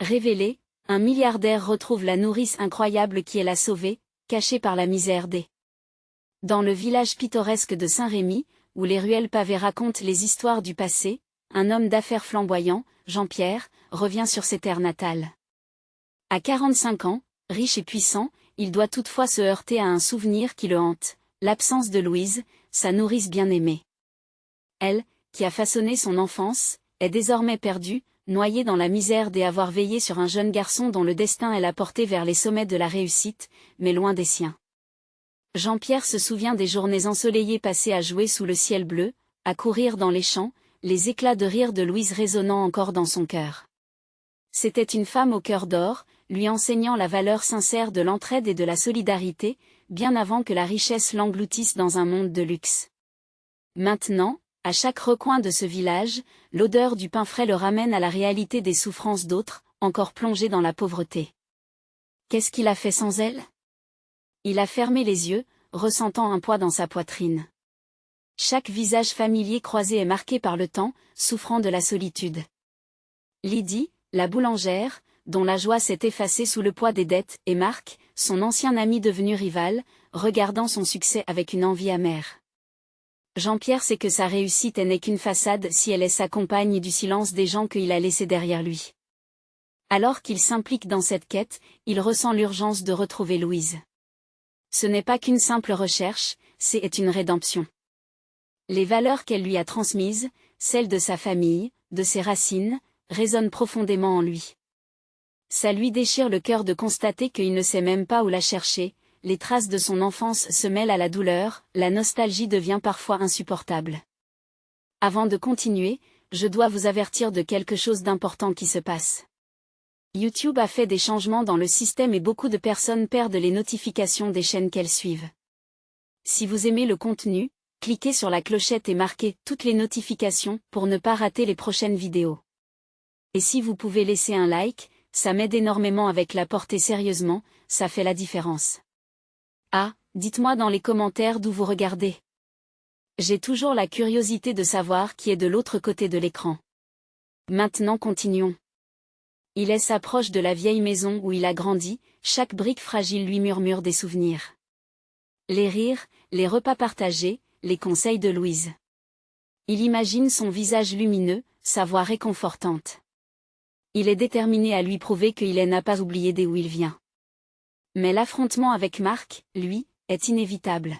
Révélé, un milliardaire retrouve la nourrice incroyable qui l'a sauvée, cachée par la misère des. Dans le village pittoresque de Saint-Rémy, où les ruelles pavées racontent les histoires du passé, un homme d'affaires flamboyant, Jean-Pierre, revient sur ses terres natales. À 45 ans, riche et puissant, il doit toutefois se heurter à un souvenir qui le hante, l'absence de Louise, sa nourrice bien-aimée. Elle, qui a façonné son enfance, est désormais perdue, noyée dans la misère d'avoir veillé sur un jeune garçon dont le destin elle a porté vers les sommets de la réussite, mais loin des siens. Jean-Pierre se souvient des journées ensoleillées passées à jouer sous le ciel bleu, à courir dans les champs, les éclats de rire de Louise résonnant encore dans son cœur. C'était une femme au cœur d'or, lui enseignant la valeur sincère de l'entraide et de la solidarité, bien avant que la richesse l'engloutisse dans un monde de luxe. Maintenant, à chaque recoin de ce village, l'odeur du pain frais le ramène à la réalité des souffrances d'autres, encore plongés dans la pauvreté. Qu'est-ce qu'il a fait sans elle? Il a fermé les yeux, ressentant un poids dans sa poitrine. Chaque visage familier croisé est marqué par le temps, souffrant de la solitude. Lydie, la boulangère, dont la joie s'est effacée sous le poids des dettes, et Marc, son ancien ami devenu rival, regardant son succès avec une envie amère. Jean-Pierre sait que sa réussite n'est qu'une façade si elle s'accompagne du silence des gens qu'il a laissés derrière lui. Alors qu'il s'implique dans cette quête, il ressent l'urgence de retrouver Louise. Ce n'est pas qu'une simple recherche, c'est une rédemption. Les valeurs qu'elle lui a transmises, celles de sa famille, de ses racines, résonnent profondément en lui. Ça lui déchire le cœur de constater qu'il ne sait même pas où la chercher, les traces de son enfance se mêlent à la douleur, la nostalgie devient parfois insupportable. Avant de continuer, je dois vous avertir de quelque chose d'important qui se passe. YouTube a fait des changements dans le système et beaucoup de personnes perdent les notifications des chaînes qu'elles suivent. Si vous aimez le contenu, cliquez sur la clochette et marquez toutes les notifications pour ne pas rater les prochaines vidéos. Et si vous pouvez laisser un like, ça m'aide énormément avec la portée sérieusement, ça fait la différence. Ah, dites-moi dans les commentaires d'où vous regardez. J'ai toujours la curiosité de savoir qui est de l'autre côté de l'écran. Maintenant continuons. Il s'approche de la vieille maison où il a grandi, chaque brique fragile lui murmure des souvenirs. Les rires, les repas partagés, les conseils de Louise. Il imagine son visage lumineux, sa voix réconfortante. Il est déterminé à lui prouver qu'il n'a pas oublié d'où il vient. Mais l'affrontement avec Marc, lui, est inévitable.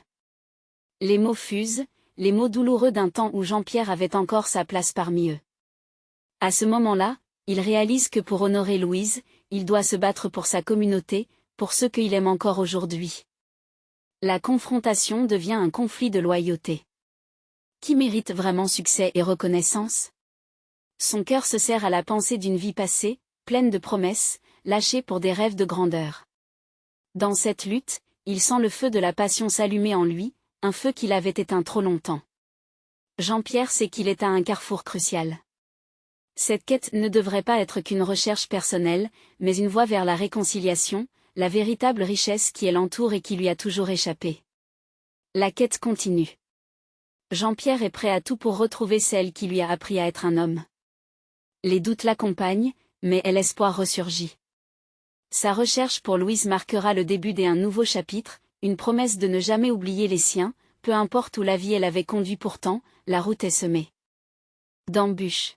Les mots fusent, les mots douloureux d'un temps où Jean-Pierre avait encore sa place parmi eux. À ce moment-là, il réalise que pour honorer Louise, il doit se battre pour sa communauté, pour ceux qu'il aime encore aujourd'hui. La confrontation devient un conflit de loyauté. Qui mérite vraiment succès et reconnaissance? Son cœur se serre à la pensée d'une vie passée, pleine de promesses, lâchée pour des rêves de grandeur. Dans cette lutte, il sent le feu de la passion s'allumer en lui, un feu qu'il avait éteint trop longtemps. Jean-Pierre sait qu'il est à un carrefour crucial. Cette quête ne devrait pas être qu'une recherche personnelle, mais une voie vers la réconciliation, la véritable richesse qui l'entoure et qui lui a toujours échappé. La quête continue. Jean-Pierre est prêt à tout pour retrouver celle qui lui a appris à être un homme. Les doutes l'accompagnent, mais l'espoir ressurgit. Sa recherche pour Louise marquera le début d'un nouveau chapitre, une promesse de ne jamais oublier les siens, peu importe où la vie l'avait conduit pourtant, la route est semée d'embûches.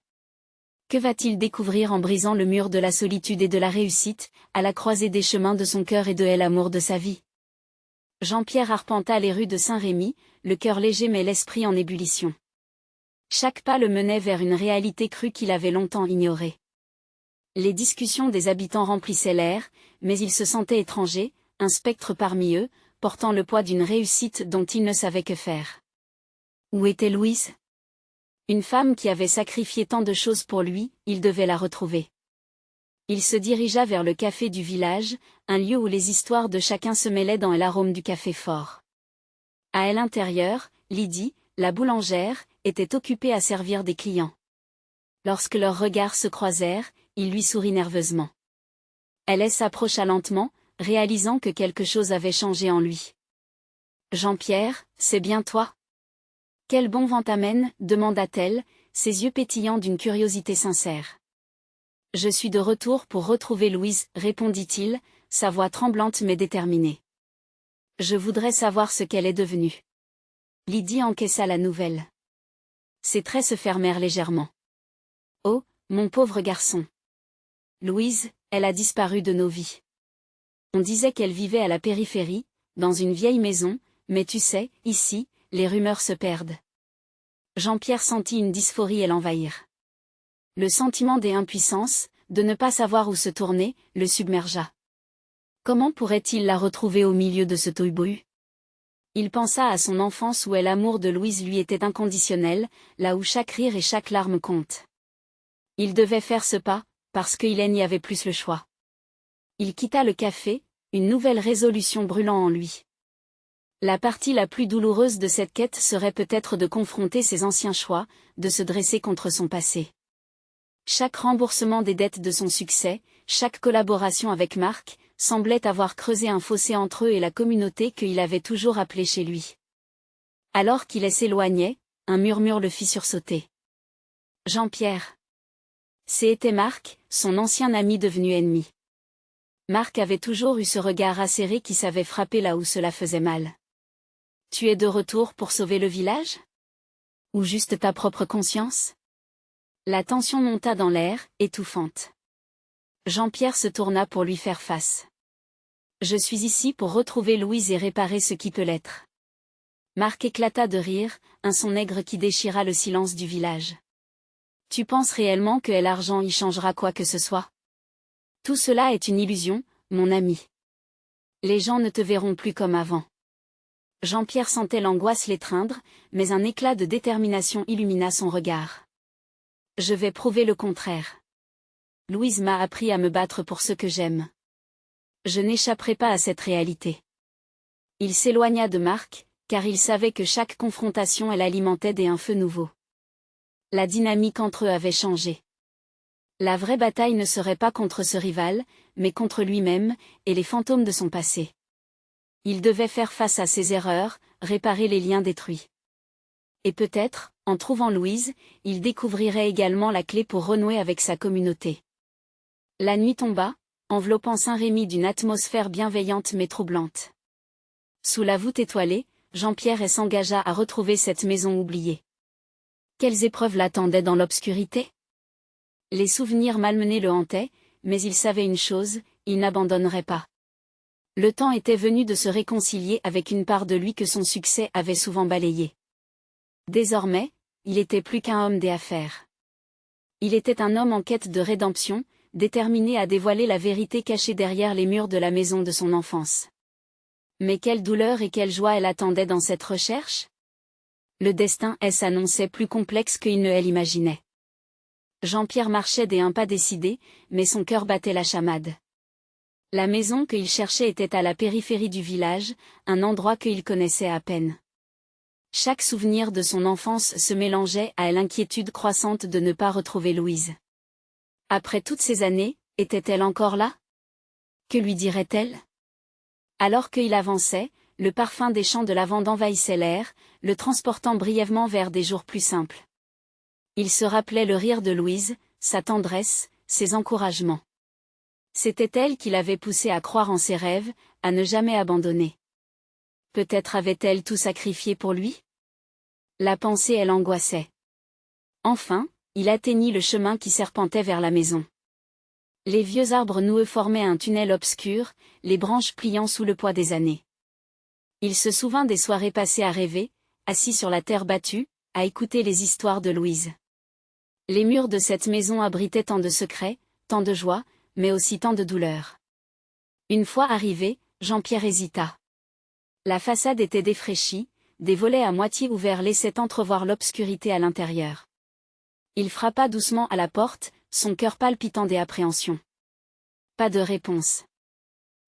Que va-t-il découvrir en brisant le mur de la solitude et de la réussite, à la croisée des chemins de son cœur et de l'amour de sa vie? Jean-Pierre arpenta les rues de Saint-Rémy, le cœur léger mais l'esprit en ébullition. Chaque pas le menait vers une réalité crue qu'il avait longtemps ignorée. Les discussions des habitants remplissaient l'air, mais il se sentait étranger, un spectre parmi eux, portant le poids d'une réussite dont il ne savait que faire. Où était Louise? Une femme qui avait sacrifié tant de choses pour lui, il devait la retrouver. Il se dirigea vers le café du village, un lieu où les histoires de chacun se mêlaient dans l'arôme du café fort. À l'intérieur, Lydie, la boulangère, était occupée à servir des clients. Lorsque leurs regards se croisèrent, il lui sourit nerveusement. Elle s'approcha lentement, réalisant que quelque chose avait changé en lui. « Jean-Pierre, c'est bien toi? Quel bon vent t'amène » demanda-t-elle, ses yeux pétillants d'une curiosité sincère. Je suis de retour pour retrouver Louise, répondit-il, sa voix tremblante mais déterminée. Je voudrais savoir ce qu'elle est devenue. Lydie encaissa la nouvelle. Ses traits se fermèrent légèrement. Oh, mon pauvre garçon. Louise, elle a disparu de nos vies. On disait qu'elle vivait à la périphérie, dans une vieille maison, mais tu sais, ici, les rumeurs se perdent. Jean-Pierre sentit une dysphorie l'envahir. Le sentiment d'impuissance, de ne pas savoir où se tourner, le submergea. Comment pourrait-il la retrouver au milieu de ce tohu-bohu? Il pensa à son enfance où l'amour de Louise lui était inconditionnel, là où chaque rire et chaque larme comptent. Il devait faire ce pas, parce qu'il n'y avait plus le choix. Il quitta le café, une nouvelle résolution brûlant en lui. La partie la plus douloureuse de cette quête serait peut-être de confronter ses anciens choix, de se dresser contre son passé. Chaque remboursement des dettes de son succès, chaque collaboration avec Marc, semblait avoir creusé un fossé entre eux et la communauté qu'il avait toujours appelée chez lui. Alors qu'il s'éloignait, un murmure le fit sursauter. Jean-Pierre. C'était Marc, son ancien ami devenu ennemi. Marc avait toujours eu ce regard acéré qui savait frapper là où cela faisait mal. Tu es de retour pour sauver le village? Ou juste ta propre conscience? La tension monta dans l'air, étouffante. Jean-Pierre se tourna pour lui faire face. Je suis ici pour retrouver Louise et réparer ce qui peut l'être. Marc éclata de rire, un son aigre qui déchira le silence du village. Tu penses réellement que l'argent y changera quoi que ce soit? Tout cela est une illusion, mon ami. Les gens ne te verront plus comme avant. Jean-Pierre sentait l'angoisse l'étreindre, mais un éclat de détermination illumina son regard. Je vais prouver le contraire. Louise m'a appris à me battre pour ce que j'aime. Je n'échapperai pas à cette réalité. Il s'éloigna de Marc, car il savait que chaque confrontation l'alimentait d'un feu nouveau. La dynamique entre eux avait changé. La vraie bataille ne serait pas contre ce rival, mais contre lui-même, et les fantômes de son passé. Il devait faire face à ses erreurs, réparer les liens détruits. Et peut-être, en trouvant Louise, il découvrirait également la clé pour renouer avec sa communauté. La nuit tomba, enveloppant Saint-Rémy d'une atmosphère bienveillante mais troublante. Sous la voûte étoilée, Jean-Pierre s'engagea à retrouver cette maison oubliée. Quelles épreuves l'attendaient dans l'obscurité? Les souvenirs malmenés le hantaient, mais il savait une chose, il n'abandonnerait pas. Le temps était venu de se réconcilier avec une part de lui que son succès avait souvent balayée. Désormais, il était plus qu'un homme d'affaires. Il était un homme en quête de rédemption, déterminé à dévoiler la vérité cachée derrière les murs de la maison de son enfance. Mais quelle douleur et quelle joie elle attendait dans cette recherche? Le destin s'annonçait plus complexe qu'il ne l'imaginait. Jean-Pierre marchait d'un pas décidé, mais son cœur battait la chamade. La maison qu'il cherchait était à la périphérie du village, un endroit qu'il connaissait à peine. Chaque souvenir de son enfance se mélangeait à l'inquiétude croissante de ne pas retrouver Louise. Après toutes ces années, était-elle encore là? Que lui dirait-elle? Alors qu'il avançait, le parfum des champs de lavande envahissait l'air, le transportant brièvement vers des jours plus simples. Il se rappelait le rire de Louise, sa tendresse, ses encouragements. C'était elle qui l'avait poussé à croire en ses rêves, à ne jamais abandonner. Peut-être avait-elle tout sacrifié pour lui? La pensée l'angoissait. Enfin, il atteignit le chemin qui serpentait vers la maison. Les vieux arbres noueux formaient un tunnel obscur, les branches pliant sous le poids des années. Il se souvint des soirées passées à rêver, assis sur la terre battue, à écouter les histoires de Louise. Les murs de cette maison abritaient tant de secrets, tant de joie, mais aussi tant de douleur. Une fois arrivé, Jean-Pierre hésita. La façade était défraîchie, des volets à moitié ouverts laissaient entrevoir l'obscurité à l'intérieur. Il frappa doucement à la porte, son cœur palpitant d'appréhension. Pas de réponse.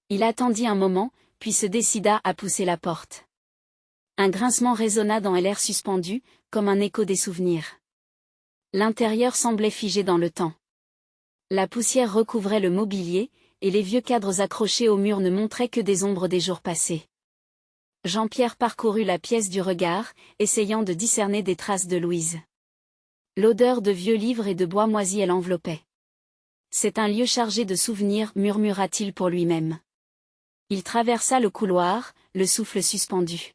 Il attendit un moment, puis se décida à pousser la porte. Un grincement résonna dans l'air suspendu, comme un écho des souvenirs. L'intérieur semblait figé dans le temps. La poussière recouvrait le mobilier, et les vieux cadres accrochés au mur ne montraient que des ombres des jours passés. Jean-Pierre parcourut la pièce du regard, essayant de discerner des traces de Louise. L'odeur de vieux livres et de bois moisi l'enveloppait. C'est un lieu chargé de souvenirs, murmura-t-il pour lui-même. Il traversa le couloir, le souffle suspendu.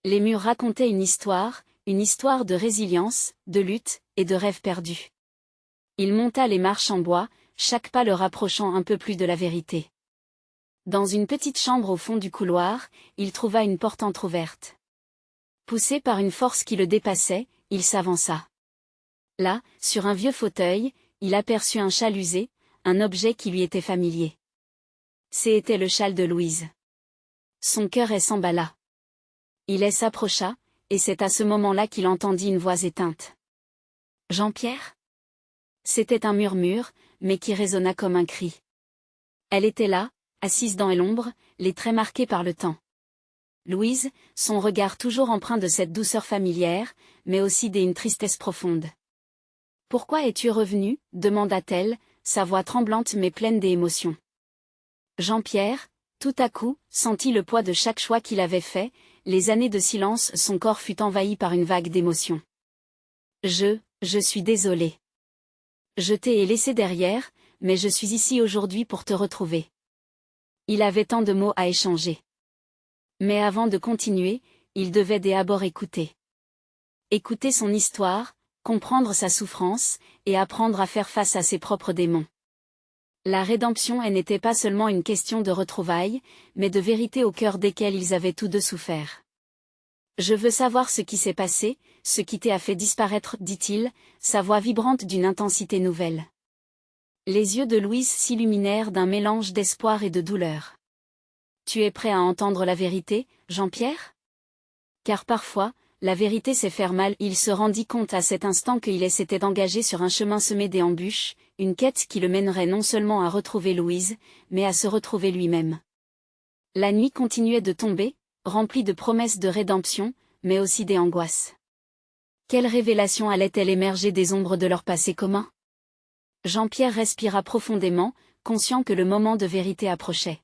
Les murs racontaient une histoire de résilience, de lutte, et de rêves perdus. Il monta les marches en bois, chaque pas le rapprochant un peu plus de la vérité. Dans une petite chambre au fond du couloir, il trouva une porte entr'ouverte. Poussé par une force qui le dépassait, il s'avança. Là, sur un vieux fauteuil, il aperçut un châle usé, un objet qui lui était familier. C'était le châle de Louise. Son cœur s'emballa. Il s'approcha, et c'est à ce moment-là qu'il entendit une voix éteinte. « Jean-Pierre » C'était un murmure, mais qui résonna comme un cri. Elle était là, assise dans l'ombre, les traits marqués par le temps. Louise, son regard toujours empreint de cette douceur familière, mais aussi d'une tristesse profonde. « Pourquoi es-tu revenu » demanda-t-elle, sa voix tremblante mais pleine d'émotion. Jean-Pierre, tout à coup, sentit le poids de chaque choix qu'il avait fait, les années de silence, son corps fut envahi par une vague d'émotions. « Je suis désolé. Je t'ai laissé derrière, mais je suis ici aujourd'hui pour te retrouver. » Il avait tant de mots à échanger. Mais avant de continuer, il devait d'abord écouter. Écouter son histoire, comprendre sa souffrance, et apprendre à faire face à ses propres démons. La rédemption n'était pas seulement une question de retrouvailles, mais de vérité au cœur desquelles ils avaient tous deux souffert. « Je veux savoir ce qui s'est passé, ce qui t'a fait disparaître, dit-il, sa voix vibrante d'une intensité nouvelle. Les yeux de Louise s'illuminèrent d'un mélange d'espoir et de douleur. « Tu es prêt à entendre la vérité, Jean-Pierre ? Car parfois, la vérité c'est faire mal. » Il se rendit compte à cet instant qu'il s'était engagé sur un chemin semé d'embûches, une quête qui le mènerait non seulement à retrouver Louise, mais à se retrouver lui-même. La nuit continuait de tomber, remplie de promesses de rédemption, mais aussi d'angoisses. Quelle révélation allait-elle émerger des ombres de leur passé commun ? Jean-Pierre respira profondément, conscient que le moment de vérité approchait.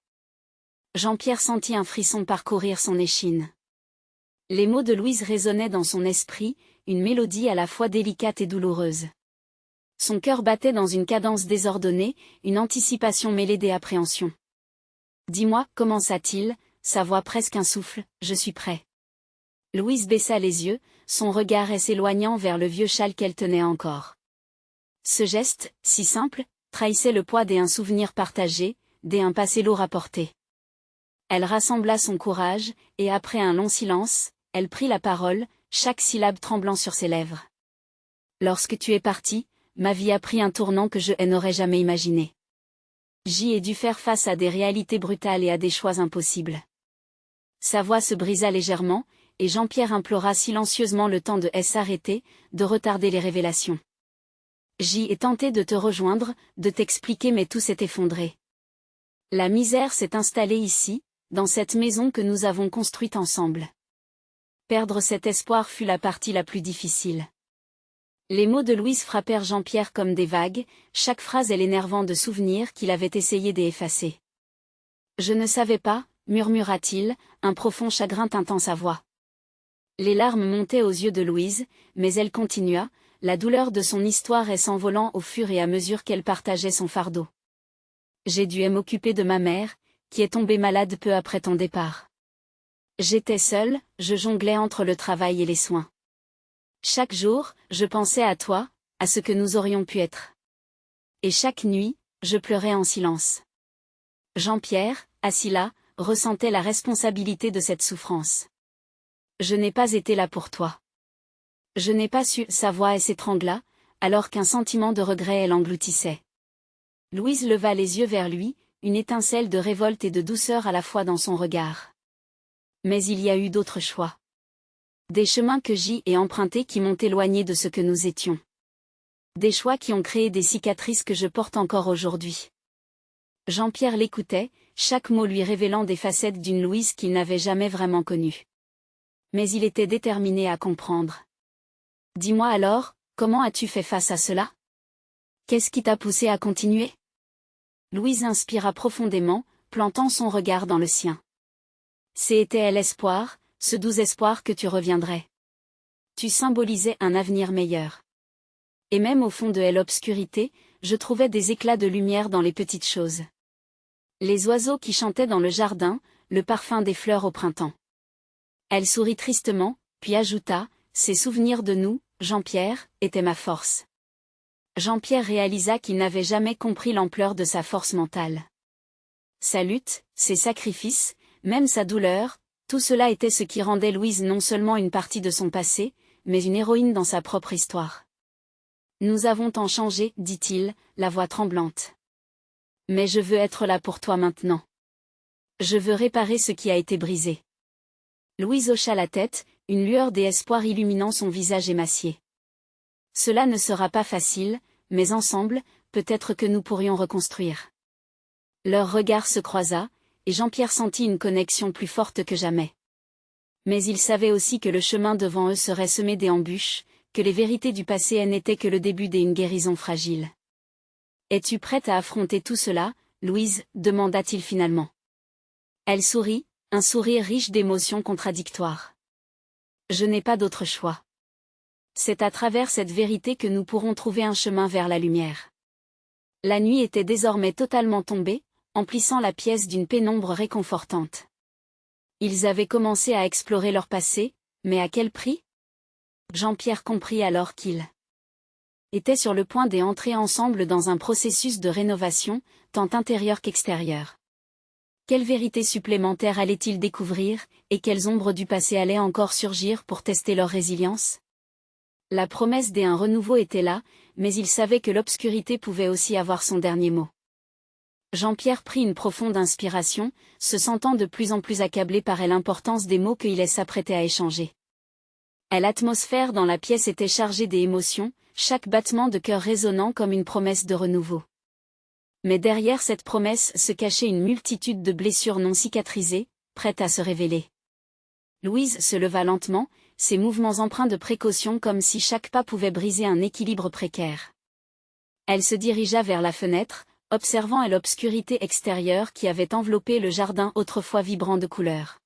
Jean-Pierre sentit un frisson parcourir son échine. Les mots de Louise résonnaient dans son esprit, une mélodie à la fois délicate et douloureuse. Son cœur battait dans une cadence désordonnée, une anticipation mêlée d'appréhension. « Dis-moi, commença-t-il, sa voix presque un souffle, je suis prêt. » Louise baissa les yeux, son regard s'éloignant vers le vieux châle qu'elle tenait encore. Ce geste, si simple, trahissait le poids d'un souvenir partagé, d'un passé lourd à porter. Elle rassembla son courage, et après un long silence, elle prit la parole, chaque syllabe tremblant sur ses lèvres. « Lorsque tu es parti, ma vie a pris un tournant que je n'aurais jamais imaginé. J'y ai dû faire face à des réalités brutales et à des choix impossibles. » Sa voix se brisa légèrement, et Jean-Pierre implora silencieusement le temps de s'arrêter, de retarder les révélations. « J'y ai tenté de te rejoindre, de t'expliquer mais tout s'est effondré. La misère s'est installée ici, dans cette maison que nous avons construite ensemble. Perdre cet espoir fut la partie la plus difficile. » Les mots de Louise frappèrent Jean-Pierre comme des vagues, chaque phrase l'énervant de souvenirs qu'il avait essayé d'effacer. « Je ne savais pas, » murmura-t-il, un profond chagrin tintant sa voix. Les larmes montaient aux yeux de Louise, mais elle continua, la douleur de son histoire s'envolant au fur et à mesure qu'elle partageait son fardeau. « J'ai dû m'occuper de ma mère, qui est tombée malade peu après ton départ. J'étais seule, je jonglais entre le travail et les soins. Chaque jour, je pensais à toi, à ce que nous aurions pu être. Et chaque nuit, je pleurais en silence. » Jean-Pierre, assis là, ressentait la responsabilité de cette souffrance. « Je n'ai pas été là pour toi. Je n'ai pas su. » Sa voix s'étrangla, alors qu'un sentiment de regret l'engloutissait. Louise leva les yeux vers lui, une étincelle de révolte et de douceur à la fois dans son regard. « Mais il y a eu d'autres choix. Des chemins que j'y ai empruntés qui m'ont éloigné de ce que nous étions. Des choix qui ont créé des cicatrices que je porte encore aujourd'hui. » Jean-Pierre l'écoutait, chaque mot lui révélant des facettes d'une Louise qu'il n'avait jamais vraiment connue. Mais il était déterminé à comprendre. « Dis-moi alors, comment as-tu fait face à cela ? Qu'est-ce qui t'a poussé à continuer ?» Louise inspira profondément, plantant son regard dans le sien. « C'était l'espoir, ce doux espoir que tu reviendrais. Tu symbolisais un avenir meilleur. Et même au fond de l'obscurité, je trouvais des éclats de lumière dans les petites choses. Les oiseaux qui chantaient dans le jardin, le parfum des fleurs au printemps. Elle sourit tristement, puis ajouta, ces souvenirs de nous, Jean-Pierre, étaient ma force. Jean-Pierre réalisa qu'il n'avait jamais compris l'ampleur de sa force mentale. Sa lutte, ses sacrifices, même sa douleur, tout cela était ce qui rendait Louise non seulement une partie de son passé, mais une héroïne dans sa propre histoire. Nous avons tant changé, dit-il, la voix tremblante. Mais je veux être là pour toi maintenant. Je veux réparer ce qui a été brisé. Louise hocha la tête, une lueur d'espoir illuminant son visage émacié. Cela ne sera pas facile, mais ensemble, peut-être que nous pourrions reconstruire. Leur regard se croisa, et Jean-Pierre sentit une connexion plus forte que jamais. Mais il savait aussi que le chemin devant eux serait semé d'embûches, que les vérités du passé n'étaient que le début d'une guérison fragile. « Es-tu prête à affronter tout cela, Louise » demanda-t-il finalement. Elle sourit, un sourire riche d'émotions contradictoires. « Je n'ai pas d'autre choix. C'est à travers cette vérité que nous pourrons trouver un chemin vers la lumière. » La nuit était désormais totalement tombée, emplissant la pièce d'une pénombre réconfortante. Ils avaient commencé à explorer leur passé, mais à quel prix ? Jean-Pierre comprit alors qu'ils étaient sur le point d'entrer ensemble dans un processus de rénovation, tant intérieur qu'extérieur. Quelle vérité supplémentaire allaient-ils découvrir, et quelles ombres du passé allaient encore surgir pour tester leur résilience ? La promesse d'un renouveau était là, mais il savait que l'obscurité pouvait aussi avoir son dernier mot. Jean-Pierre prit une profonde inspiration, se sentant de plus en plus accablé par l'importance des mots qu'il s'apprêtait à échanger. L'atmosphère dans la pièce était chargée d'émotions, chaque battement de cœur résonnant comme une promesse de renouveau. Mais derrière cette promesse se cachait une multitude de blessures non cicatrisées, prêtes à se révéler. Louise se leva lentement, ses mouvements empreints de précaution comme si chaque pas pouvait briser un équilibre précaire. Elle se dirigea vers la fenêtre, observant l'obscurité extérieure qui avait enveloppé le jardin autrefois vibrant de couleurs.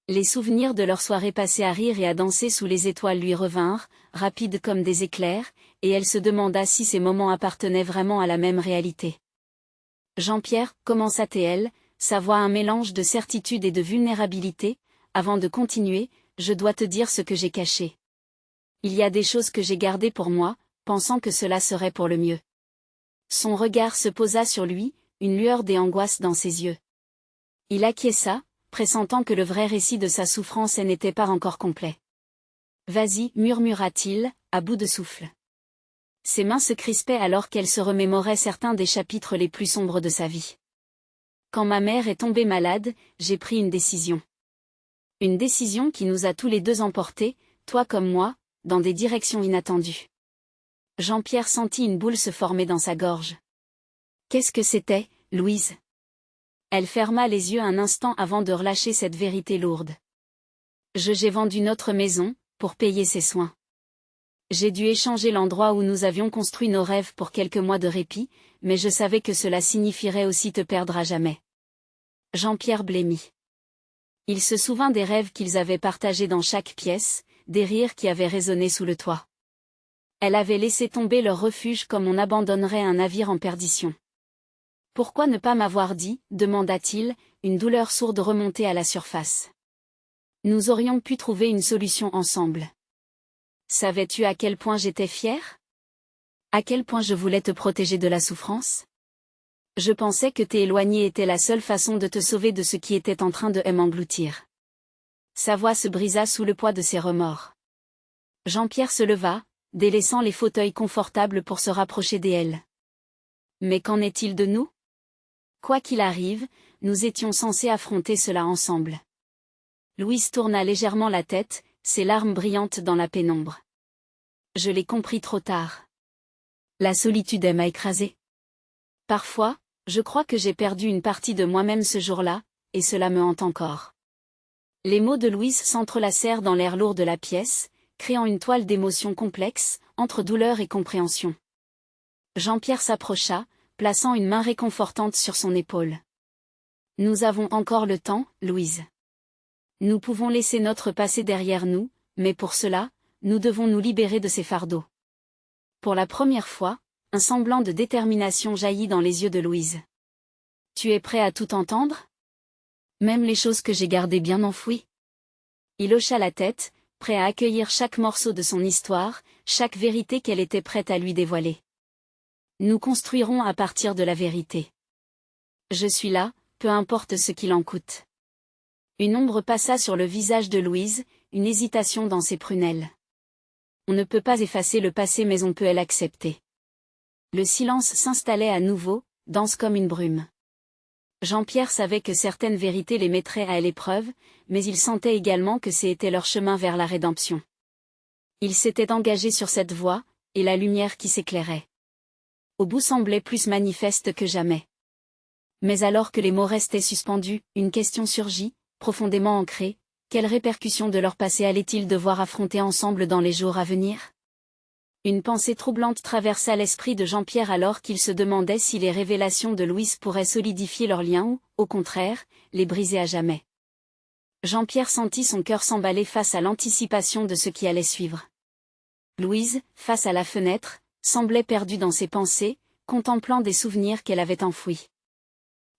Les souvenirs de leur soirée passée à rire et à danser sous les étoiles lui revinrent, rapides comme des éclairs, et elle se demanda si ces moments appartenaient vraiment à la même réalité. Jean-Pierre, commença-t-elle, sa voix un mélange de certitude et de vulnérabilité, avant de continuer, je dois te dire ce que j'ai caché. Il y a des choses que j'ai gardées pour moi, pensant que cela serait pour le mieux. Son regard se posa sur lui, une lueur d'angoisse dans ses yeux. Il acquiesça, pressentant que le vrai récit de sa souffrance n'était pas encore complet. « Vas-y, murmura-t-il, à bout de souffle. Ses mains se crispaient alors qu'elle se remémorait certains des chapitres les plus sombres de sa vie. Quand ma mère est tombée malade, j'ai pris une décision. Une décision qui nous a tous les deux emportés, toi comme moi, dans des directions inattendues. » Jean-Pierre sentit une boule se former dans sa gorge. Qu'est-ce que c'était, Louise ? Elle ferma les yeux un instant avant de relâcher cette vérité lourde. J'ai vendu notre maison, pour payer ses soins. J'ai dû échanger l'endroit où nous avions construit nos rêves pour quelques mois de répit, mais je savais que cela signifierait aussi te perdre à jamais. Jean-Pierre blêmit. Il se souvint des rêves qu'ils avaient partagés dans chaque pièce, des rires qui avaient résonné sous le toit. Elle avait laissé tomber leur refuge comme on abandonnerait un navire en perdition. « Pourquoi ne pas m'avoir dit ?» demanda-t-il, une douleur sourde remontée à la surface. « Nous aurions pu trouver une solution ensemble. Savais-tu à quel point j'étais fière ? À quel point je voulais te protéger de la souffrance ? Je pensais que t'éloigner était la seule façon de te sauver de ce qui était en train de m'engloutir. » Sa voix se brisa sous le poids de ses remords. Jean-Pierre se leva, délaissant les fauteuils confortables pour se rapprocher d'elle. « Mais qu'en est-il de nous ? Quoi qu'il arrive, nous étions censés affronter cela ensemble. » Louise tourna légèrement la tête, ses larmes brillantes dans la pénombre. « Je l'ai compris trop tard. La solitude m'a écrasée. Parfois, je crois que j'ai perdu une partie de moi-même ce jour-là, et cela me hante encore. » Les mots de Louise s'entrelacèrent dans l'air lourd de la pièce, créant une toile d'émotions complexes, entre douleur et compréhension. Jean-Pierre s'approcha, plaçant une main réconfortante sur son épaule. « Nous avons encore le temps, Louise. Nous pouvons laisser notre passé derrière nous, mais pour cela, nous devons nous libérer de ces fardeaux. » Pour la première fois, Un semblant de détermination jaillit dans les yeux de Louise. Tu es prêt à tout entendre? Même les choses que j'ai gardées bien enfouies? Il hocha la tête, prêt à accueillir chaque morceau de son histoire, chaque vérité qu'elle était prête à lui dévoiler. Nous construirons à partir de la vérité. Je suis là, peu importe ce qu'il en coûte. Une ombre passa sur le visage de Louise, une hésitation dans ses prunelles. On ne peut pas effacer le passé mais on peut l'accepter. Le silence s'installait à nouveau, dense comme une brume. Jean-Pierre savait que certaines vérités les mettraient à l'épreuve, mais il sentait également que c'était leur chemin vers la rédemption. Il s'était engagé sur cette voie, et la lumière qui s'éclairait au bout semblait plus manifeste que jamais. Mais alors que les mots restaient suspendus, une question surgit, profondément ancrée: quelles répercussions de leur passé allaient-ils devoir affronter ensemble dans les jours à venir? Une pensée troublante traversa l'esprit de Jean-Pierre alors qu'il se demandait si les révélations de Louise pourraient solidifier leur lien ou, au contraire, les briser à jamais. Jean-Pierre sentit son cœur s'emballer face à l'anticipation de ce qui allait suivre. Louise, face à la fenêtre, semblait perdue dans ses pensées, contemplant des souvenirs qu'elle avait enfouis.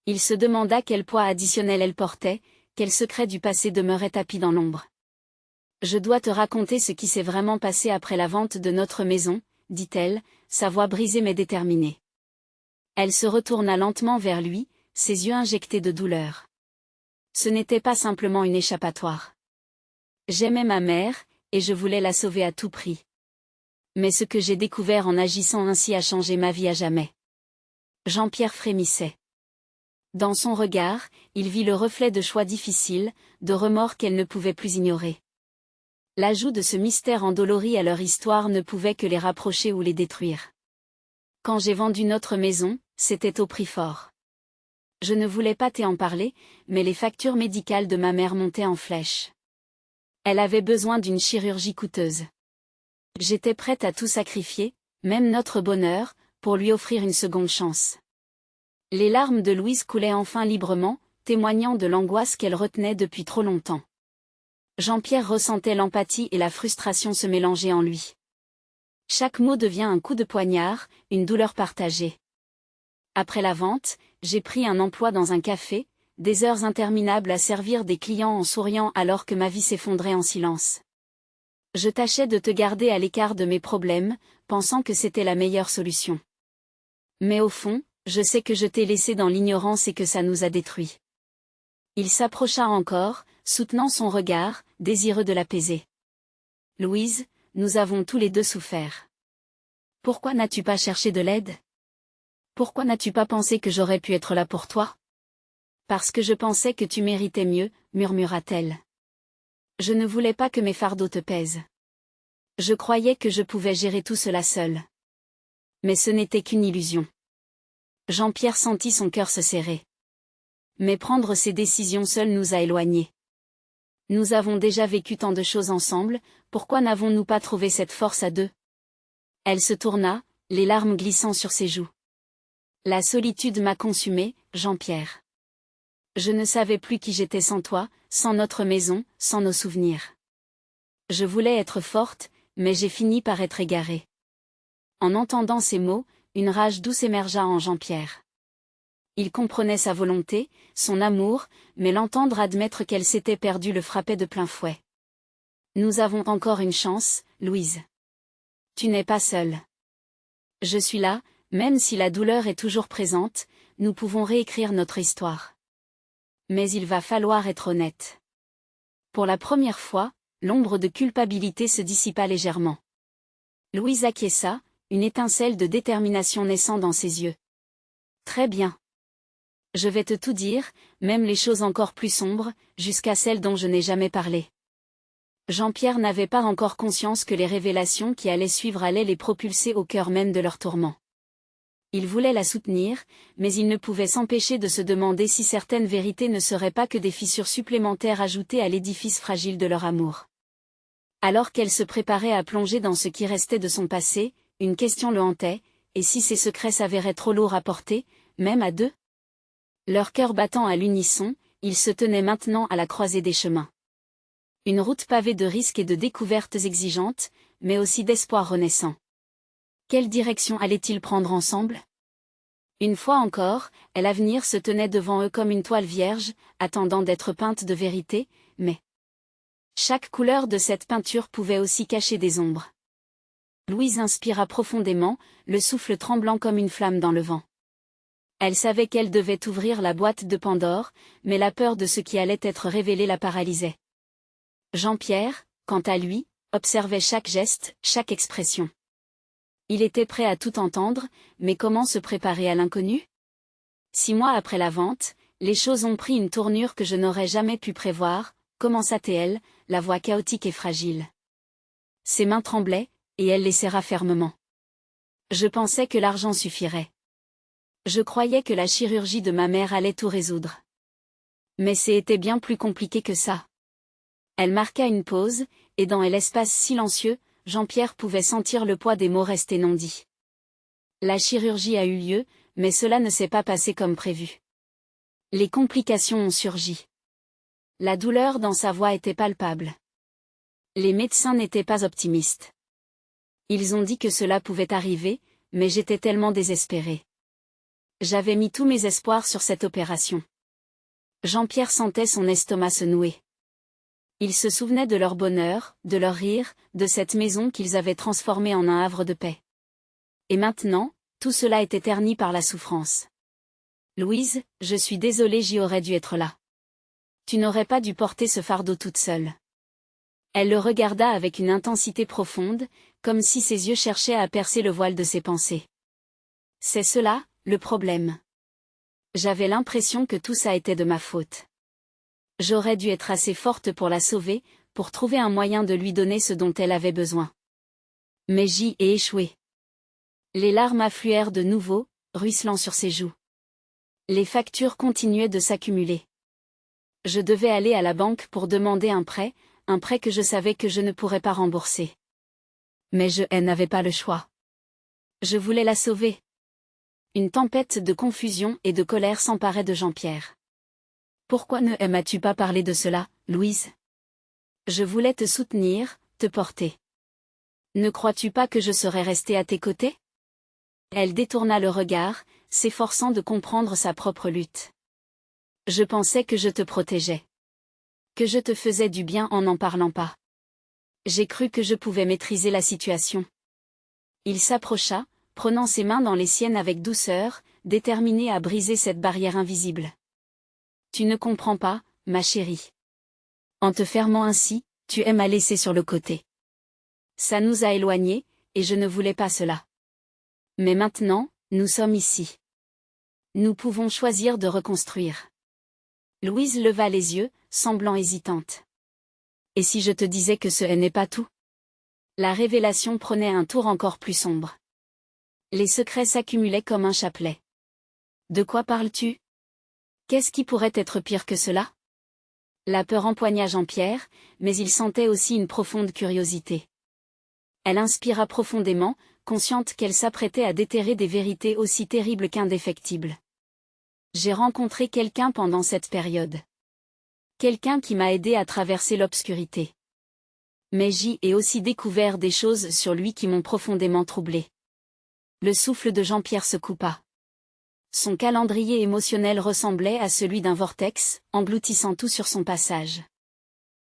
Il se demanda quel poids additionnel elle portait, quel secret du passé demeurait tapi dans l'ombre. « Je dois te raconter ce qui s'est vraiment passé après la vente de notre maison, » dit-elle, sa voix brisée mais déterminée. Elle se retourna lentement vers lui, ses yeux injectés de douleur. Ce n'était pas simplement une échappatoire. J'aimais ma mère, et je voulais la sauver à tout prix. Mais ce que j'ai découvert en agissant ainsi a changé ma vie à jamais. Jean-Pierre frémissait. Dans son regard, il vit le reflet de choix difficiles, de remords qu'elle ne pouvait plus ignorer. L'ajout de ce mystère endolori à leur histoire ne pouvait que les rapprocher ou les détruire. Quand j'ai vendu notre maison, c'était au prix fort. Je ne voulais pas t'en parler, mais les factures médicales de ma mère montaient en flèche. Elle avait besoin d'une chirurgie coûteuse. J'étais prête à tout sacrifier, même notre bonheur, pour lui offrir une seconde chance. Les larmes de Louise coulaient enfin librement, témoignant de l'angoisse qu'elle retenait depuis trop longtemps. Jean-Pierre ressentait l'empathie et la frustration se mélanger en lui. Chaque mot devient un coup de poignard, une douleur partagée. Après la vente, j'ai pris un emploi dans un café, des heures interminables à servir des clients en souriant alors que ma vie s'effondrait en silence. Je tâchais de te garder à l'écart de mes problèmes, pensant que c'était la meilleure solution. Mais au fond, je sais que je t'ai laissé dans l'ignorance et que ça nous a détruits. Il s'approcha encore, soutenant son regard, désireux de l'apaiser. Louise, nous avons tous les deux souffert. Pourquoi n'as-tu pas cherché de l'aide? Pourquoi n'as-tu pas pensé que j'aurais pu être là pour toi? Parce que je pensais que tu méritais mieux, murmura-t-elle. Je ne voulais pas que mes fardeaux te pèsent. Je croyais que je pouvais gérer tout cela seul. Mais ce n'était qu'une illusion. Jean-Pierre sentit son cœur se serrer. Mais prendre ces décisions seules nous a éloignés. Nous avons déjà vécu tant de choses ensemble, pourquoi n'avons-nous pas trouvé cette force à deux? Elle se tourna, les larmes glissant sur ses joues. La solitude m'a consumée, Jean-Pierre. Je ne savais plus qui j'étais sans toi, sans notre maison, sans nos souvenirs. Je voulais être forte, mais j'ai fini par être égarée. En entendant ces mots, une rage douce émergea en Jean-Pierre. Il comprenait sa volonté, son amour, mais l'entendre admettre qu'elle s'était perdue le frappait de plein fouet. Nous avons encore une chance, Louise. Tu n'es pas seule. Je suis là, même si la douleur est toujours présente, nous pouvons réécrire notre histoire. Mais il va falloir être honnête. Pour la première fois, l'ombre de culpabilité se dissipa légèrement. Louise acquiesça, une étincelle de détermination naissant dans ses yeux. Très bien. Je vais te tout dire, même les choses encore plus sombres, jusqu'à celles dont je n'ai jamais parlé. Jean-Pierre n'avait pas encore conscience que les révélations qui allaient suivre allaient les propulser au cœur même de leur tourment. Il voulait la soutenir, mais il ne pouvait s'empêcher de se demander si certaines vérités ne seraient pas que des fissures supplémentaires ajoutées à l'édifice fragile de leur amour. Alors qu'elle se préparait à plonger dans ce qui restait de son passé, une question le hantait, et si ces secrets s'avéraient trop lourds à porter, même à deux? Leur cœur battant à l'unisson, ils se tenaient maintenant à la croisée des chemins. Une route pavée de risques et de découvertes exigeantes, mais aussi d'espoir renaissant. Quelle direction allaient-ils prendre ensemble? Une fois encore, l'avenir se tenait devant eux comme une toile vierge, attendant d'être peinte de vérité, mais chaque couleur de cette peinture pouvait aussi cacher des ombres. Louise inspira profondément, le souffle tremblant comme une flamme dans le vent. Elle savait qu'elle devait ouvrir la boîte de Pandore, mais la peur de ce qui allait être révélé la paralysait. Jean-Pierre, quant à lui, observait chaque geste, chaque expression. Il était prêt à tout entendre, mais comment se préparer à l'inconnu? 6 mois après la vente, les choses ont pris une tournure que je n'aurais jamais pu prévoir, commença-t-elle, la voix chaotique et fragile. Ses mains tremblaient, et elle les serra fermement. Je pensais que l'argent suffirait. Je croyais que la chirurgie de ma mère allait tout résoudre. Mais c'était bien plus compliqué que ça. Elle marqua une pause, et dans l'espace silencieux, Jean-Pierre pouvait sentir le poids des mots restés non dits. La chirurgie a eu lieu, mais cela ne s'est pas passé comme prévu. Les complications ont surgi. La douleur dans sa voix était palpable. Les médecins n'étaient pas optimistes. Ils ont dit que cela pouvait arriver, mais j'étais tellement désespérée. J'avais mis tous mes espoirs sur cette opération. Jean-Pierre sentait son estomac se nouer. Il se souvenait de leur bonheur, de leur rire, de cette maison qu'ils avaient transformée en un havre de paix. Et maintenant, tout cela était terni par la souffrance. Louise, je suis désolée, j'y aurais dû être là. Tu n'aurais pas dû porter ce fardeau toute seule. Elle le regarda avec une intensité profonde, comme si ses yeux cherchaient à percer le voile de ses pensées. C'est cela, le problème. J'avais l'impression que tout ça était de ma faute. J'aurais dû être assez forte pour la sauver, pour trouver un moyen de lui donner ce dont elle avait besoin. Mais j'y ai échoué. Les larmes affluèrent de nouveau, ruisselant sur ses joues. Les factures continuaient de s'accumuler. Je devais aller à la banque pour demander un prêt que je savais que je ne pourrais pas rembourser. Mais je n'avais pas le choix. Je voulais la sauver. Une tempête de confusion et de colère s'emparait de Jean-Pierre. Pourquoi ne m'as-tu pas parlé de cela, Louise? Je voulais te soutenir, te porter. Ne crois-tu pas que je serais restée à tes côtés? Elle détourna le regard, s'efforçant de comprendre sa propre lutte. Je pensais que je te protégeais. Que je te faisais du bien en n'en parlant pas. J'ai cru que je pouvais maîtriser la situation. Il s'approcha, prenant ses mains dans les siennes avec douceur, déterminé à briser cette barrière invisible. Tu ne comprends pas, ma chérie. En te fermant ainsi, tu m'as laissé sur le côté. Ça nous a éloignés, et je ne voulais pas cela. Mais maintenant, nous sommes ici. Nous pouvons choisir de reconstruire. Louise leva les yeux, semblant hésitante. Et si je te disais que ce n'est pas tout? La révélation prenait un tour encore plus sombre. Les secrets s'accumulaient comme un chapelet. De quoi parles-tu? Qu'est-ce qui pourrait être pire que cela? La peur empoigna Jean-Pierre, mais il sentait aussi une profonde curiosité. Elle inspira profondément, consciente qu'elle s'apprêtait à déterrer des vérités aussi terribles qu'indéfectibles. J'ai rencontré quelqu'un pendant cette période. Quelqu'un qui m'a aidé à traverser l'obscurité. Mais j'y ai aussi découvert des choses sur lui qui m'ont profondément troublé. Le souffle de Jean-Pierre se coupa. Son calendrier émotionnel ressemblait à celui d'un vortex, engloutissant tout sur son passage.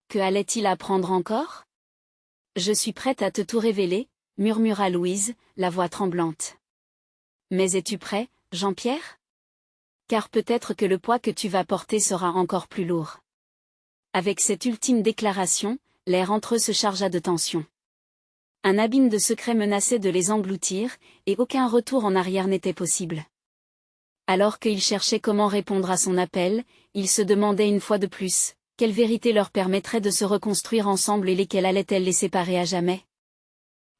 Que allait-il apprendre encore? Je suis prête à te tout révéler, murmura Louise, la voix tremblante. Mais es-tu prêt, Jean-Pierre? Car peut-être que le poids que tu vas porter sera encore plus lourd. Avec cette ultime déclaration, l'air entre eux se chargea de tension. Un abîme de secrets menaçait de les engloutir, et aucun retour en arrière n'était possible. Alors qu'il cherchait comment répondre à son appel, il se demandait une fois de plus, quelle vérité leur permettrait de se reconstruire ensemble et lesquelles allaient-elles les séparer à jamais?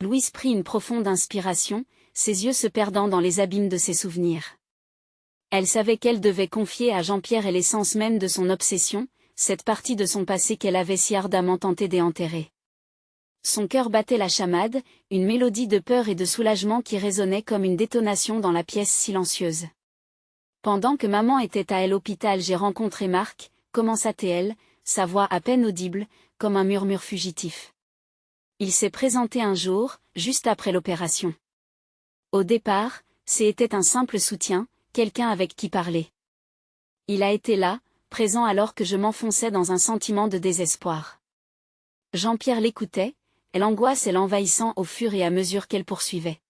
Louise prit une profonde inspiration, ses yeux se perdant dans les abîmes de ses souvenirs. Elle savait qu'elle devait confier à Jean-Pierre l'essence même de son obsession, cette partie de son passé qu'elle avait si ardemment tenté d'enterrer. Son cœur battait la chamade, une mélodie de peur et de soulagement qui résonnait comme une détonation dans la pièce silencieuse. Pendant que maman était à l'hôpital, j'ai rencontré Marc, commença-t-elle, sa voix à peine audible, comme un murmure fugitif. Il s'est présenté un jour, juste après l'opération. Au départ, c'était un simple soutien, quelqu'un avec qui parler. Il a été là, présent alors que je m'enfonçais dans un sentiment de désespoir. Jean-Pierre l'écoutait, et l'angoisse l'envahissant au fur et à mesure qu'elle poursuivait.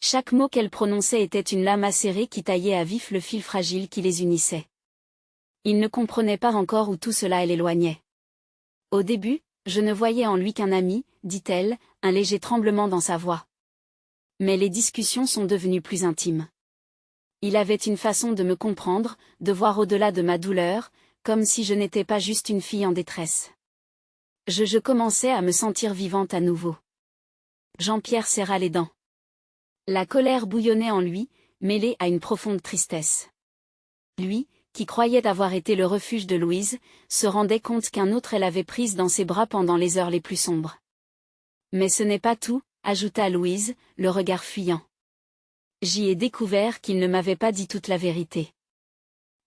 Chaque mot qu'elle prononçait était une lame acérée qui taillait à vif le fil fragile qui les unissait. Il ne comprenait pas encore où tout cela l'éloignait. Au début, je ne voyais en lui qu'un ami, dit-elle, un léger tremblement dans sa voix. Mais les discussions sont devenues plus intimes. Il avait une façon de me comprendre, de voir au-delà de ma douleur, comme si je n'étais pas juste une fille en détresse. Je commençais à me sentir vivante à nouveau. Jean-Pierre serra les dents. La colère bouillonnait en lui, mêlée à une profonde tristesse. Lui, qui croyait avoir été le refuge de Louise, se rendait compte qu'un autre l'avait prise dans ses bras pendant les heures les plus sombres. Mais ce n'est pas tout, ajouta Louise, le regard fuyant. J'y ai découvert qu'il ne m'avait pas dit toute la vérité.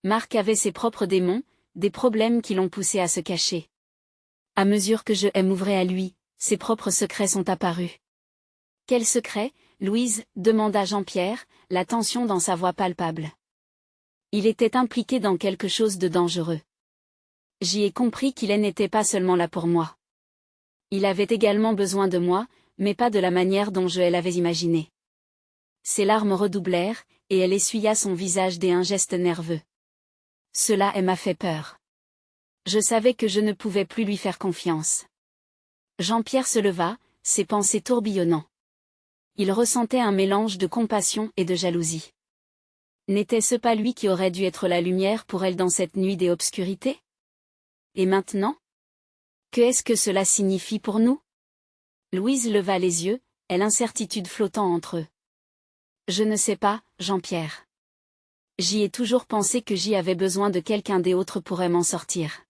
Marc avait ses propres démons, des problèmes qui l'ont poussé à se cacher. À mesure que je m'ouvrais à lui, ses propres secrets sont apparus. Quels secrets, Louise, demanda Jean-Pierre, la tension dans sa voix palpable. Il était impliqué dans quelque chose de dangereux. J'y ai compris qu'il n'était pas seulement là pour moi. Il avait également besoin de moi, mais pas de la manière dont je l'avais imaginé. Ses larmes redoublèrent, et elle essuya son visage d'un geste nerveux. Cela m'a fait peur. Je savais que je ne pouvais plus lui faire confiance. Jean-Pierre se leva, ses pensées tourbillonnant. Il ressentait un mélange de compassion et de jalousie. N'était-ce pas lui qui aurait dû être la lumière pour elle dans cette nuit des obscurités? Et maintenant? Qu'est-ce que cela signifie pour nous? Louise leva les yeux, et l'incertitude flottant entre eux. Je ne sais pas, Jean-Pierre. J'y ai toujours pensé que j'y avais besoin de quelqu'un d'autre pourrait m'en sortir.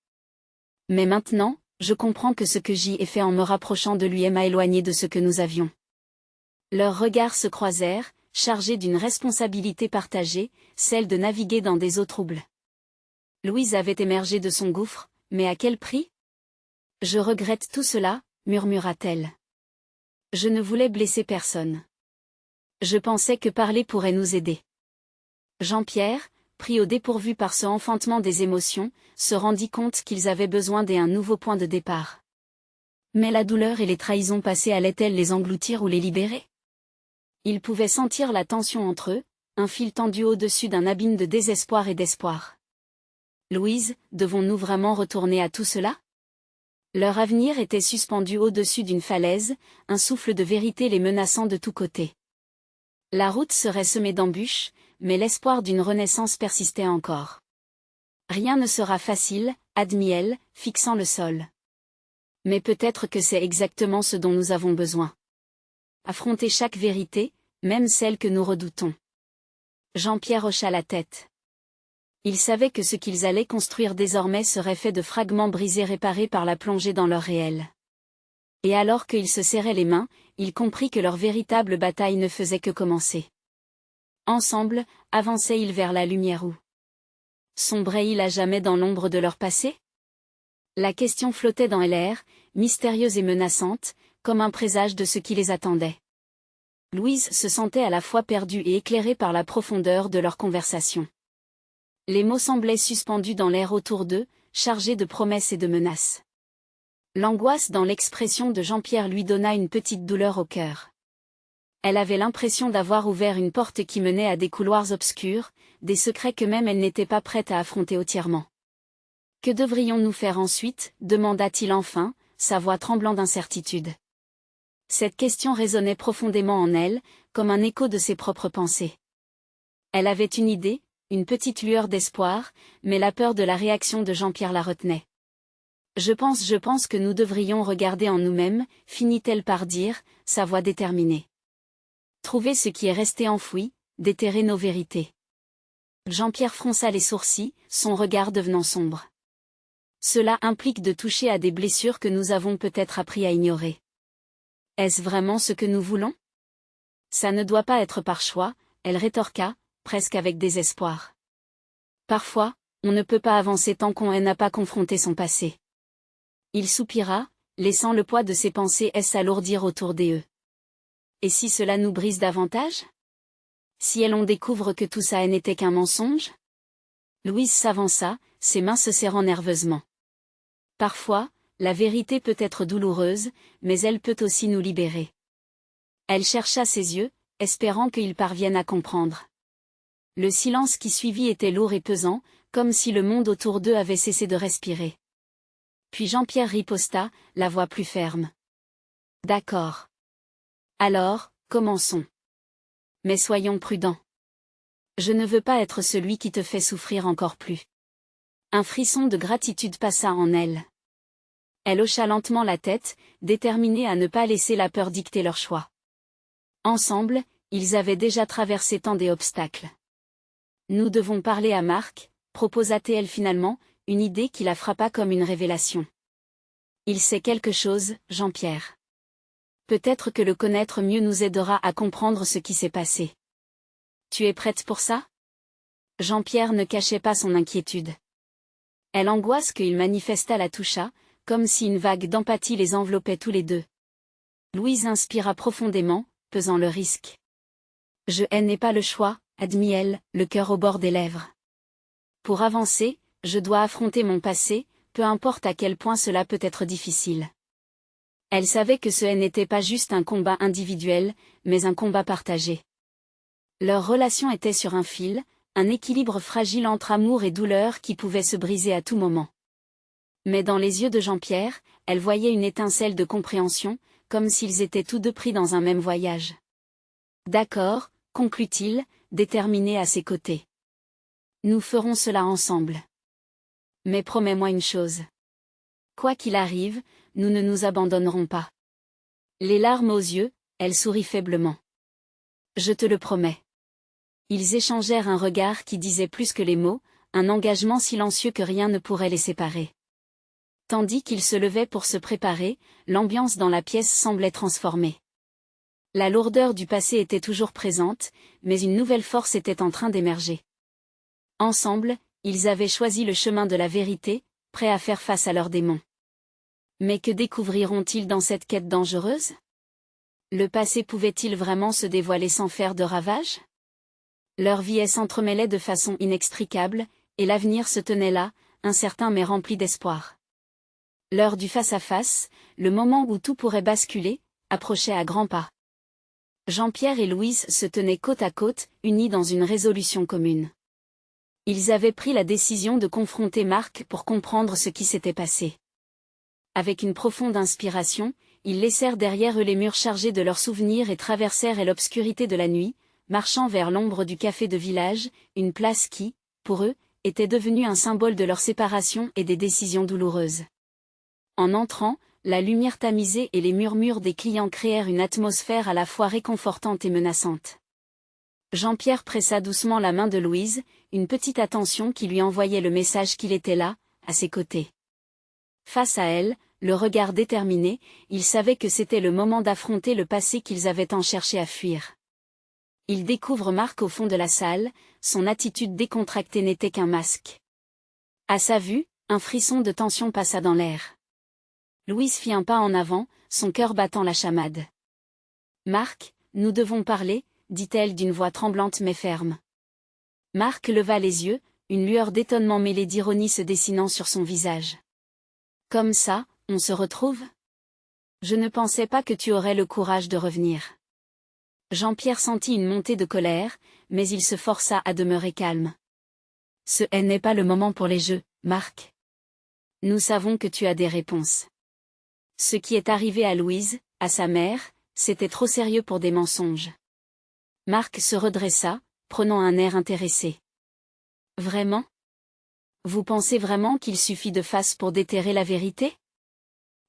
Mais maintenant, je comprends que ce que j'y ai fait en me rapprochant de lui m'a éloigné de ce que nous avions. Leurs regards se croisèrent, chargés d'une responsabilité partagée, celle de naviguer dans des eaux troubles. Louise avait émergé de son gouffre, mais à quel prix? Je regrette tout cela, murmura-t-elle. Je ne voulais blesser personne. Je pensais que parler pourrait nous aider. Jean-Pierre, pris au dépourvu par ce enfantement des émotions, se rendit compte qu'ils avaient besoin d'un nouveau point de départ. Mais la douleur et les trahisons passées allaient-elles les engloutir ou les libérer? Il pouvait sentir la tension entre eux, un fil tendu au-dessus d'un abîme de désespoir et d'espoir. Louise, devons-nous vraiment retourner à tout cela? Leur avenir était suspendu au-dessus d'une falaise, un souffle de vérité les menaçant de tous côtés. La route serait semée d'embûches, mais l'espoir d'une renaissance persistait encore. Rien ne sera facile, admit-elle, fixant le sol. Mais peut-être que c'est exactement ce dont nous avons besoin. Affronter chaque vérité, même celle que nous redoutons. Jean-Pierre hocha la tête. Il savait que ce qu'ils allaient construire désormais serait fait de fragments brisés réparés par la plongée dans leur réel. Et alors qu'ils se serraient les mains, il comprit que leur véritable bataille ne faisait que commencer. Ensemble, avançaient-ils vers la lumière où sombrait-il à jamais dans l'ombre de leur passé? La question flottait dans l'air, mystérieuse et menaçante, comme un présage de ce qui les attendait. Louise se sentait à la fois perdue et éclairée par la profondeur de leur conversation. Les mots semblaient suspendus dans l'air autour d'eux, chargés de promesses et de menaces. L'angoisse dans l'expression de Jean-Pierre lui donna une petite douleur au cœur. Elle avait l'impression d'avoir ouvert une porte qui menait à des couloirs obscurs, des secrets que même elle n'était pas prête à affronter entièrement. Que devrions-nous faire ensuite? Demanda-t-il enfin, sa voix tremblant d'incertitude. Cette question résonnait profondément en elle, comme un écho de ses propres pensées. Elle avait une idée, une petite lueur d'espoir, mais la peur de la réaction de Jean-Pierre la retenait. Je pense que nous devrions regarder en nous-mêmes, finit-elle par dire, sa voix déterminée. Trouver ce qui est resté enfoui, déterrer nos vérités. Jean-Pierre fronça les sourcils, son regard devenant sombre. Cela implique de toucher à des blessures que nous avons peut-être appris à ignorer. Est-ce vraiment ce que nous voulons? Ça ne doit pas être par choix, elle rétorqua, presque avec désespoir. Parfois, on ne peut pas avancer tant qu'on n'a pas confronté son passé. Il soupira, laissant le poids de ses pensées s'alourdir autour d'eux. Et si cela nous brise davantage? Si on découvre que tout ça n'était qu'un mensonge? Louise s'avança, ses mains se serrant nerveusement. Parfois, la vérité peut être douloureuse, mais elle peut aussi nous libérer. Elle chercha ses yeux, espérant qu'ils parviennent à comprendre. Le silence qui suivit était lourd et pesant, comme si le monde autour d'eux avait cessé de respirer. Puis Jean-Pierre riposta, la voix plus ferme. D'accord. Alors, commençons. Mais soyons prudents. Je ne veux pas être celui qui te fait souffrir encore plus. Un frisson de gratitude passa en elle. Elle hocha lentement la tête, déterminée à ne pas laisser la peur dicter leur choix. Ensemble, ils avaient déjà traversé tant d'obstacles. Nous devons parler à Marc, proposa-t-elle finalement, une idée qui la frappa comme une révélation. Il sait quelque chose, Jean-Pierre. Peut-être que le connaître mieux nous aidera à comprendre ce qui s'est passé. Tu es prête pour ça? Jean-Pierre ne cachait pas son inquiétude. Elle angoisse qu'il manifesta la toucha, comme si une vague d'empathie les enveloppait tous les deux. Louise inspira profondément, pesant le risque. Je n'ai pas le choix, admit-elle, le cœur au bord des lèvres. Pour avancer, je dois affronter mon passé, peu importe à quel point cela peut être difficile. Elle savait que ce n'était pas juste un combat individuel, mais un combat partagé. Leur relation était sur un fil, un équilibre fragile entre amour et douleur qui pouvait se briser à tout moment. Mais dans les yeux de Jean-Pierre, elle voyait une étincelle de compréhension, comme s'ils étaient tous deux pris dans un même voyage. D'accord, conclut-il, déterminé à ses côtés. Nous ferons cela ensemble. Mais promets-moi une chose. Quoi qu'il arrive, nous ne nous abandonnerons pas. Les larmes aux yeux, elle sourit faiblement. Je te le promets. Ils échangèrent un regard qui disait plus que les mots, un engagement silencieux que rien ne pourrait les séparer. Tandis qu'ils se levaient pour se préparer, l'ambiance dans la pièce semblait transformée. La lourdeur du passé était toujours présente, mais une nouvelle force était en train d'émerger. Ensemble, ils avaient choisi le chemin de la vérité, prêts à faire face à leurs démons. Mais que découvriront-ils dans cette quête dangereuse? Le passé pouvait-il vraiment se dévoiler sans faire de ravages? Leur vie s'entremêlait de façon inextricable, et l'avenir se tenait là, incertain mais rempli d'espoir. L'heure du face-à-face, le moment où tout pourrait basculer, approchait à grands pas. Jean-Pierre et Louise se tenaient côte à côte, unis dans une résolution commune. Ils avaient pris la décision de confronter Marc pour comprendre ce qui s'était passé. Avec une profonde inspiration, ils laissèrent derrière eux les murs chargés de leurs souvenirs et traversèrent l'obscurité de la nuit, marchant vers l'ombre du café de village, une place qui, pour eux, était devenue un symbole de leur séparation et des décisions douloureuses. En entrant, la lumière tamisée et les murmures des clients créèrent une atmosphère à la fois réconfortante et menaçante. Jean-Pierre pressa doucement la main de Louise, une petite attention qui lui envoyait le message qu'il était là, à ses côtés. Face à elle, le regard déterminé, il savait que c'était le moment d'affronter le passé qu'ils avaient tant cherché à fuir. Il découvre Marc au fond de la salle, son attitude décontractée n'était qu'un masque. À sa vue, un frisson de tension passa dans l'air. Louise fit un pas en avant, son cœur battant la chamade. « Marc, nous devons parler », dit-elle d'une voix tremblante mais ferme. Marc leva les yeux, une lueur d'étonnement mêlée d'ironie se dessinant sur son visage. « Comme ça, on se retrouve? Je ne pensais pas que tu aurais le courage de revenir. » Jean-Pierre sentit une montée de colère, mais il se força à demeurer calme. « Ce n'est pas le moment pour les jeux, Marc. Nous savons que tu as des réponses. » Ce qui est arrivé à Louise, à sa mère, c'était trop sérieux pour des mensonges. Marc se redressa, prenant un air intéressé. « Vraiment? Vous pensez vraiment qu'il suffit de face pour déterrer la vérité? »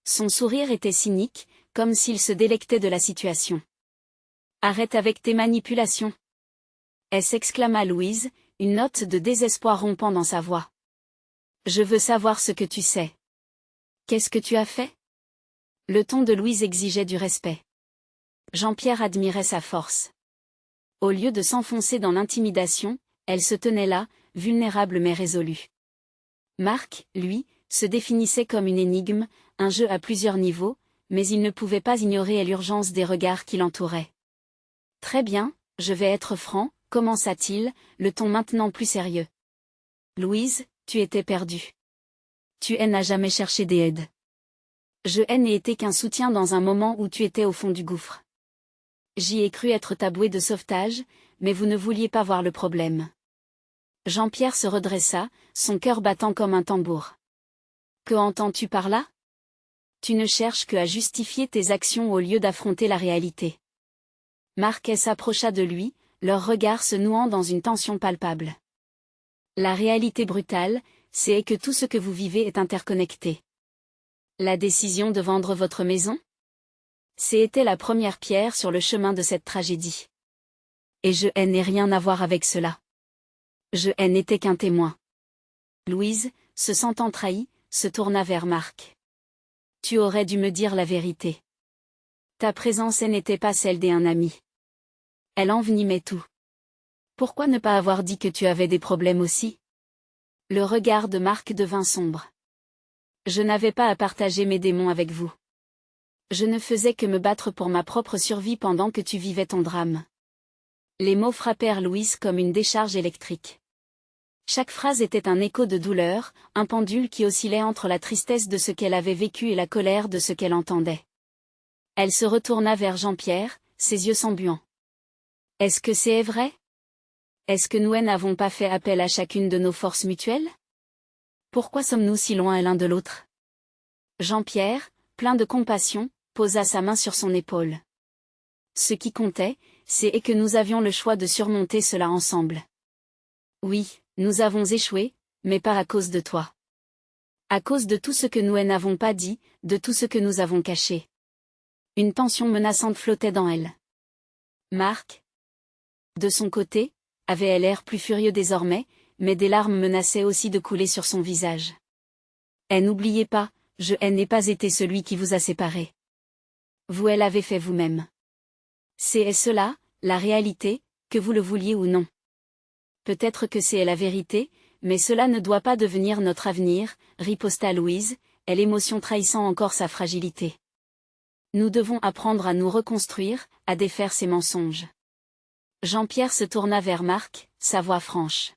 Son sourire était cynique, comme s'il se délectait de la situation. « Arrête avec tes manipulations. » s'exclama Louise, une note de désespoir rompant dans sa voix. « Je veux savoir ce que tu sais. Qu'est-ce que tu as fait? » Le ton de Louise exigeait du respect. Jean-Pierre admirait sa force. Au lieu de s'enfoncer dans l'intimidation, elle se tenait là, vulnérable mais résolue. Marc, lui, se définissait comme une énigme, un jeu à plusieurs niveaux, mais il ne pouvait pas ignorer l'urgence des regards qui l'entouraient. Très bien, je vais être franc, commença-t-il, le ton maintenant plus sérieux. Louise, tu étais perdue. Tu n'as jamais cherché d'aide. Je n'ai été qu'un soutien dans un moment où tu étais au fond du gouffre. J'y ai cru être ta bouée de sauvetage, mais vous ne vouliez pas voir le problème. Jean-Pierre se redressa, son cœur battant comme un tambour. Que entends-tu par là? Tu ne cherches que à justifier tes actions au lieu d'affronter la réalité. Marc s'approcha de lui, leurs regards se nouant dans une tension palpable. La réalité brutale, c'est que tout ce que vous vivez est interconnecté. La décision de vendre votre maison? C'était la première pierre sur le chemin de cette tragédie. Et je n'ai rien à voir avec cela. Je n'étais qu'un témoin. Louise, se sentant trahie, se tourna vers Marc. Tu aurais dû me dire la vérité. Ta présence n'était pas celle d'un ami. Elle envenimait tout. Pourquoi ne pas avoir dit que tu avais des problèmes aussi? Le regard de Marc devint sombre. Je n'avais pas à partager mes démons avec vous. Je ne faisais que me battre pour ma propre survie pendant que tu vivais ton drame. Les mots frappèrent Louise comme une décharge électrique. Chaque phrase était un écho de douleur, un pendule qui oscillait entre la tristesse de ce qu'elle avait vécu et la colère de ce qu'elle entendait. Elle se retourna vers Jean-Pierre, ses yeux s'embuant. Est-ce que c'est vrai? Est-ce que nous n'avons pas fait appel à chacune de nos forces mutuelles? Pourquoi sommes-nous si loin l'un de l'autre? Jean-Pierre, plein de compassion, posa sa main sur son épaule. Ce qui comptait, c'est que nous avions le choix de surmonter cela ensemble. Oui, nous avons échoué, mais pas à cause de toi. À cause de tout ce que nous n'avons pas dit, de tout ce que nous avons caché. Une tension menaçante flottait dans elle. Marc, de son côté, avait l'air plus furieux désormais, mais des larmes menaçaient aussi de couler sur son visage. Et n'oubliez pas, je n'ai pas été celui qui vous a séparés. Vous l'avez fait vous-même. C'est cela, la réalité, que vous le vouliez ou non. Peut-être que c'est la vérité, mais cela ne doit pas devenir notre avenir, riposta Louise, et l'émotion trahissant encore sa fragilité. Nous devons apprendre à nous reconstruire, à défaire ces mensonges. Jean-Pierre se tourna vers Marc, sa voix franche.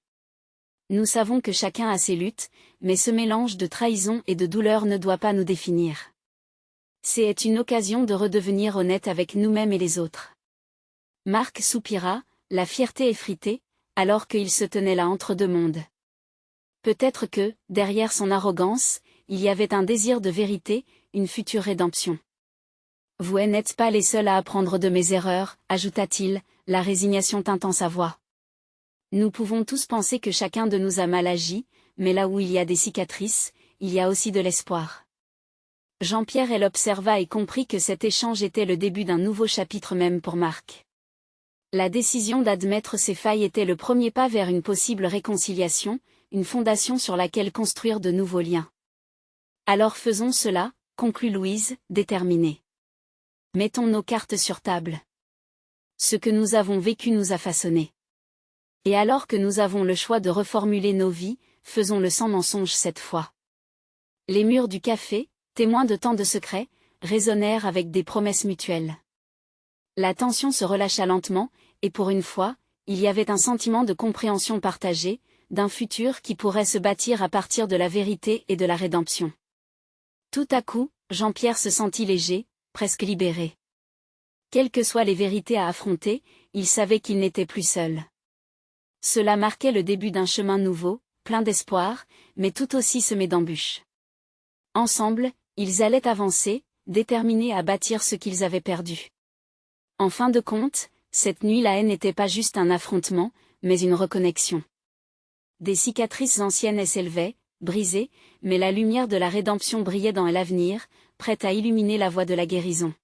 Nous savons que chacun a ses luttes, mais ce mélange de trahison et de douleur ne doit pas nous définir. C'est une occasion de redevenir honnête avec nous-mêmes et les autres. Marc soupira, la fierté effritée, alors qu'il se tenait là entre deux mondes. Peut-être que, derrière son arrogance, il y avait un désir de vérité, une future rédemption. Vous n'êtes pas les seuls à apprendre de mes erreurs, ajouta-t-il, la résignation tintant sa voix. Nous pouvons tous penser que chacun de nous a mal agi, mais là où il y a des cicatrices, il y a aussi de l'espoir. Jean-Pierre l'observa et comprit que cet échange était le début d'un nouveau chapitre même pour Marc. La décision d'admettre ses failles était le premier pas vers une possible réconciliation, une fondation sur laquelle construire de nouveaux liens. Alors faisons cela, conclut Louise, déterminée. Mettons nos cartes sur table. Ce que nous avons vécu nous a façonnés. Et alors que nous avons le choix de reformuler nos vies, faisons-le sans mensonge cette fois. Les murs du café, témoins de tant de secrets, résonnèrent avec des promesses mutuelles. La tension se relâcha lentement, et pour une fois, il y avait un sentiment de compréhension partagée, d'un futur qui pourrait se bâtir à partir de la vérité et de la rédemption. Tout à coup, Jean-Pierre se sentit léger, presque libéré. Quelles que soient les vérités à affronter, il savait qu'il n'était plus seul. Cela marquait le début d'un chemin nouveau, plein d'espoir, mais tout aussi semé d'embûches. Ensemble, ils allaient avancer, déterminés à bâtir ce qu'ils avaient perdu. En fin de compte, cette nuit la haine n'était pas juste un affrontement, mais une reconnexion. Des cicatrices anciennes s'élevaient, brisées, mais la lumière de la rédemption brillait dans l'avenir, prête à illuminer la voie de la guérison.